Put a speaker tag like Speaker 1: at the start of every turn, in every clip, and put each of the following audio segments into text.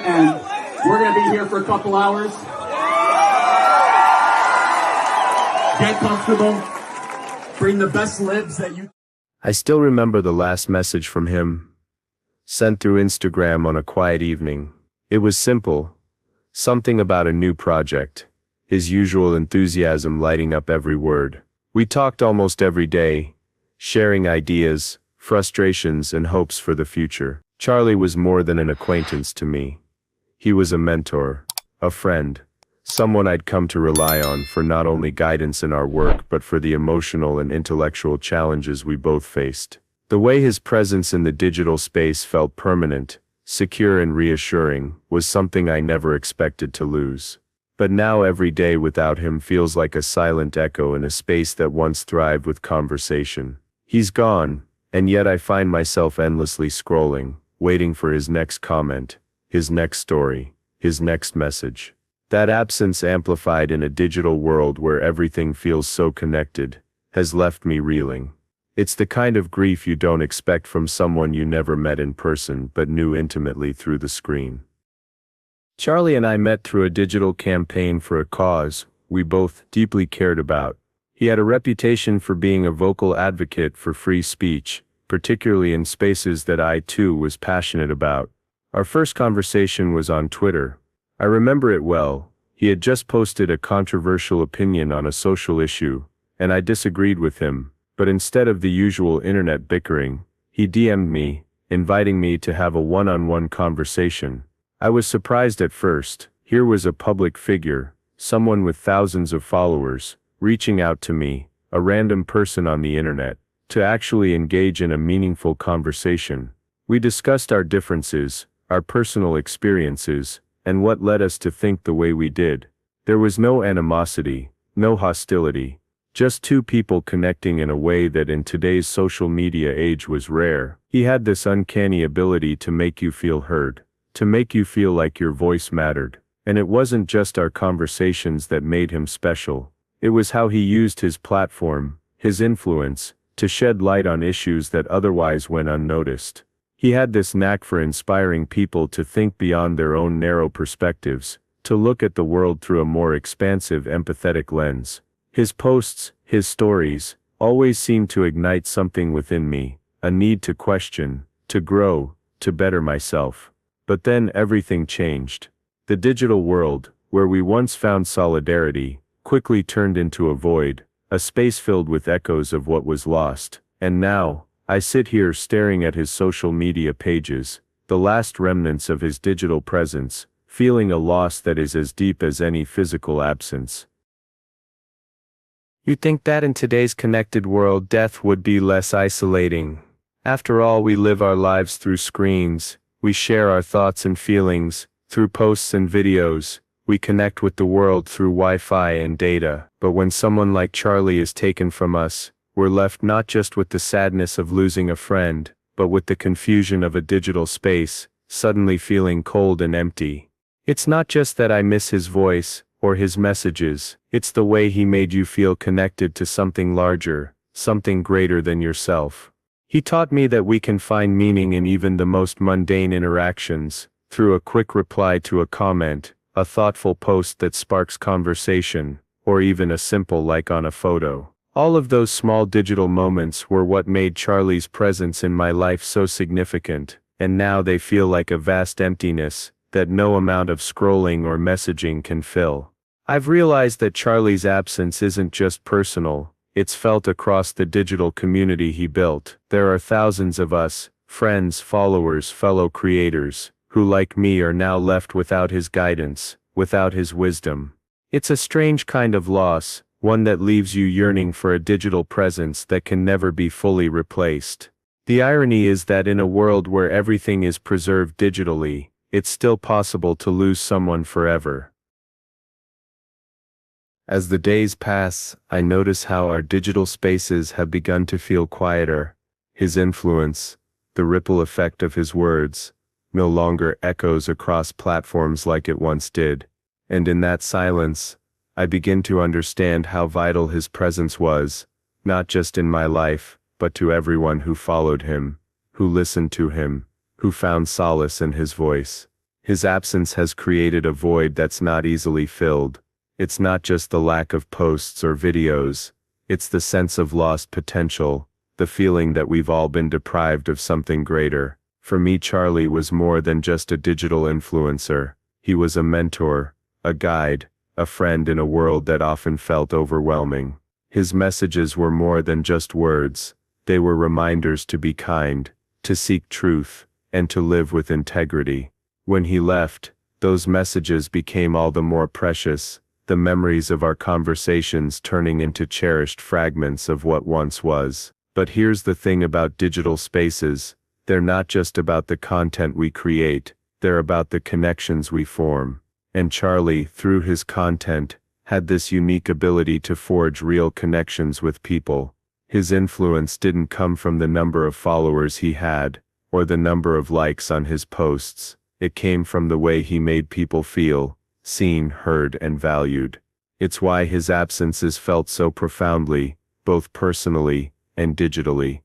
Speaker 1: and we're going to be here for a couple hours. Get comfortable. Bring the best libs that you...
Speaker 2: I still remember the last message from him, sent through Instagram on a quiet evening. It was simple. Something about a new project. His usual enthusiasm lighting up every word. We talked almost every day, sharing ideas, frustrations, and hopes for the future. Charlie was more than an acquaintance to me. He was a mentor, a friend, someone I'd come to rely on for not only guidance in our work but for the emotional and intellectual challenges we both faced. The way his presence in the digital space felt permanent, secure and reassuring, was something I never expected to lose. But now every day without him feels like a silent echo in a space that once thrived with conversation. He's gone, and yet I find myself endlessly scrolling, waiting for his next comment, his next story, his next message. That absence, amplified in a digital world where everything feels so connected, has left me reeling. It's the kind of grief you don't expect from someone you never met in person but knew intimately through the screen. Charlie and I met through a digital campaign for a cause we both deeply cared about. He had a reputation for being a vocal advocate for free speech, particularly in spaces that I too was passionate about. Our first conversation was on Twitter. I remember it well. He had just posted a controversial opinion on a social issue, and I disagreed with him, but instead of the usual internet bickering, he DM'd me, inviting me to have a one-on-one conversation. I was surprised at first. Here was a public figure, someone with thousands of followers, reaching out to me, a random person on the internet, to actually engage in a meaningful conversation. We discussed our differences, our personal experiences, and what led us to think the way we did. There was no animosity, no hostility, just two people connecting in a way that in today's social media age was rare. He had this uncanny ability to make you feel heard, to make you feel like your voice mattered. And it wasn't just our conversations that made him special. It was how he used his platform, his influence, to shed light on issues that otherwise went unnoticed. He had this knack for inspiring people to think beyond their own narrow perspectives, to look at the world through a more expansive, empathetic lens. His posts, his stories, always seemed to ignite something within me, a need to question, to grow, to better myself. But then everything changed. The digital world, where we once found solidarity, quickly turned into a void, a space filled with echoes of what was lost. And now, I sit here staring at his social media pages, the last remnants of his digital presence, feeling a loss that is as deep as any physical absence. You'd think that in today's connected world death would be less isolating. After all, we live our lives through screens, we share our thoughts and feelings, through posts and videos, we connect with the world through Wi-Fi and data. But when someone like Charlie is taken from us, we're left not just with the sadness of losing a friend, but with the confusion of a digital space, suddenly feeling cold and empty. It's not just that I miss his voice, or his messages, it's the way he made you feel connected to something larger, something greater than yourself. He taught me that we can find meaning in even the most mundane interactions, through a quick reply to a comment, a thoughtful post that sparks conversation, or even a simple like on a photo. All of those small digital moments were what made Charlie's presence in my life so significant, and now they feel like a vast emptiness that no amount of scrolling or messaging can fill. I've realized that Charlie's absence isn't just personal, it's felt across the digital community he built. There are thousands of us, friends, followers, fellow creators, who like me are now left without his guidance, without his wisdom. It's a strange kind of loss, one that leaves you yearning for a digital presence that can never be fully replaced. The irony is that in a world where everything is preserved digitally, it's still possible to lose someone forever. As the days pass, I notice how our digital spaces have begun to feel quieter. His influence, the ripple effect of his words, no longer echoes across platforms like it once did. And in that silence, I begin to understand how vital his presence was, not just in my life, but to everyone who followed him, who listened to him, who found solace in his voice. His absence has created a void that's not easily filled. It's not just the lack of posts or videos, it's the sense of lost potential, the feeling that we've all been deprived of something greater. For me, Charlie was more than just a digital influencer. He was a mentor, a guide, a friend in a world that often felt overwhelming. His messages were more than just words, they were reminders to be kind, to seek truth, and to live with integrity. When he left, those messages became all the more precious, the memories of our conversations turning into cherished fragments of what once was. But here's the thing about digital spaces, they're not just about the content we create, they're about the connections we form. And Charlie, through his content, had this unique ability to forge real connections with people. His influence didn't come from the number of followers he had, or the number of likes on his posts. It came from the way he made people feel, seen, heard, and valued. It's why his absence is felt so profoundly, both personally and digitally.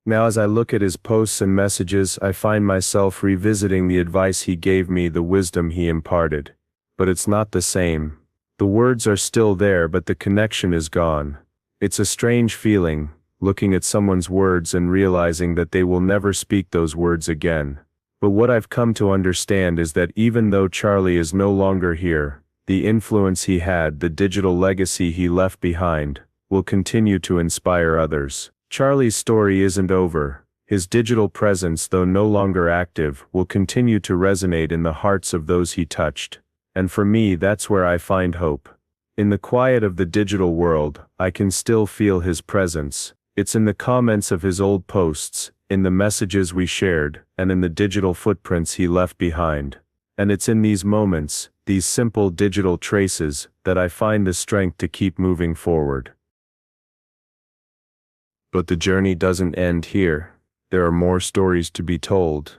Speaker 2: Now as I look at his posts and messages, I find myself revisiting the advice he gave me, the wisdom he imparted. But it's not the same. The words are still there, but the connection is gone. It's a strange feeling, looking at someone's words and realizing that they will never speak those words again. But what I've come to understand is that even though Charlie is no longer here, the influence he had, the digital legacy he left behind, will continue to inspire others. Charlie's story isn't over. His digital presence, though no longer active, will continue to resonate in the hearts of those he touched. And for me, that's where I find hope. In the quiet of the digital world, I can still feel his presence. It's in the comments of his old posts, in the messages we shared, and in the digital footprints he left behind. And it's in these moments, these simple digital traces, that I find the strength to keep moving forward. But the journey doesn't end here. There are more stories to be told,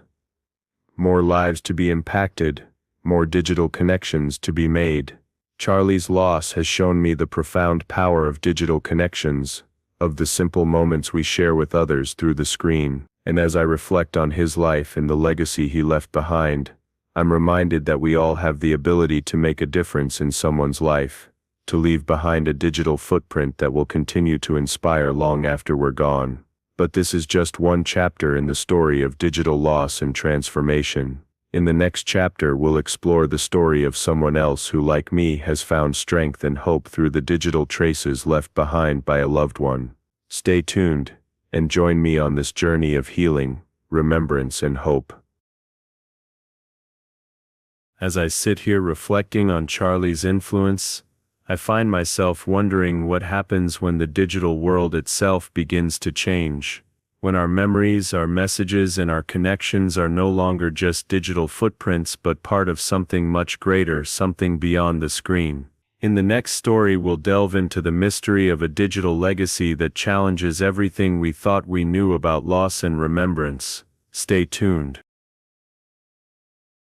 Speaker 2: more lives to be impacted, more digital connections to be made. Charlie's loss has shown me the profound power of digital connections, of the simple moments we share with others through the screen. And as I reflect on his life and the legacy he left behind, I'm reminded that we all have the ability to make a difference in someone's life, to leave behind a digital footprint that will continue to inspire long after we're gone. But this is just one chapter in the story of digital loss and transformation. In the next chapter, we'll explore the story of someone else who, like me, has found strength and hope through the digital traces left behind by a loved one. Stay tuned, and join me on this journey of healing, remembrance, and hope. As I sit here reflecting on Charlie's influence, I find myself wondering what happens when the digital world itself begins to change. When our memories, our messages, and our connections are no longer just digital footprints but part of something much greater, something beyond the screen. In the next story, we'll delve into the mystery of a digital legacy that challenges everything we thought we knew about loss and remembrance. Stay tuned.